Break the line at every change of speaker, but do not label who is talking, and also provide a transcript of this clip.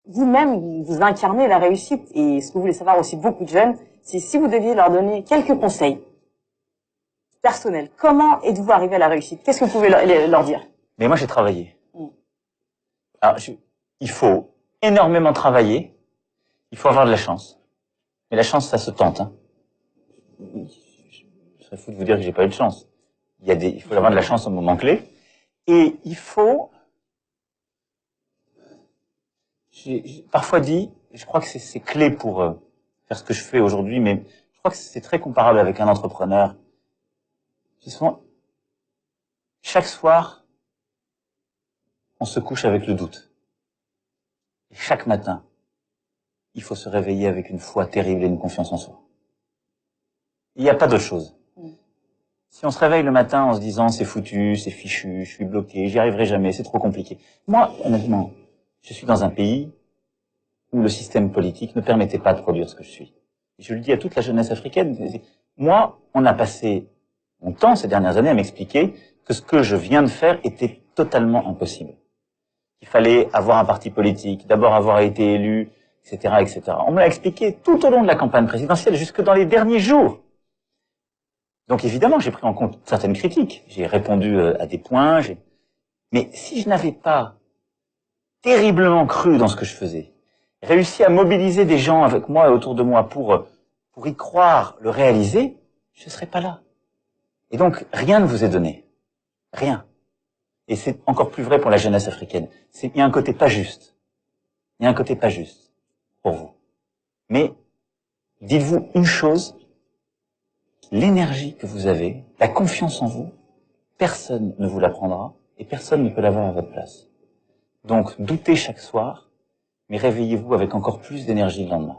vous-même, vous incarnez la réussite. Et ce que vous voulez savoir aussi beaucoup de jeunes, c'est si vous deviez leur donner quelques conseils personnels, comment êtes-vous arrivé à la réussite? Qu'est-ce que vous pouvez leur dire?
Mais moi, j'ai travaillé. Alors, il faut énormément travailler. Il faut avoir de la chance. Mais la chance, ça se tente. Hein. Je serais fou de vous dire que j'ai pas eu de chance. Il faut avoir de la chance au moment clé. Et il faut... J'ai parfois dit, je crois que c'est clé pour faire ce que je fais aujourd'hui, mais je crois que c'est très comparable avec un entrepreneur. Souvent, chaque soir, on se couche avec le doute. Et chaque matin, il faut se réveiller avec une foi terrible et une confiance en soi. Il n'y a pas d'autre chose. Si on se réveille le matin en se disant c'est foutu, c'est fichu, je suis bloqué, j'y arriverai jamais, c'est trop compliqué. Moi, honnêtement, je suis dans un pays où le système politique ne permettait pas de produire ce que je suis. Et je le dis à toute la jeunesse africaine. Moi, on a passé mon temps ces dernières années à m'expliquer que ce que je viens de faire était totalement impossible. Il fallait avoir un parti politique, d'abord avoir été élu, etc., etc. On me l'a expliqué tout au long de la campagne présidentielle, jusque dans les derniers jours. Donc évidemment, j'ai pris en compte certaines critiques. J'ai répondu à des points. Mais si je n'avais pas terriblement cru dans ce que je faisais, réussi à mobiliser des gens avec moi et autour de moi pour y croire, le réaliser, je ne serais pas là. Et donc, rien ne vous est donné. Rien. Et c'est encore plus vrai pour la jeunesse africaine. Il y a un côté pas juste. Il y a un côté pas juste pour vous. Mais dites-vous une chose, l'énergie que vous avez, la confiance en vous, personne ne vous la prendra et personne ne peut l'avoir à votre place. Donc, doutez chaque soir, mais réveillez-vous avec encore plus d'énergie le lendemain.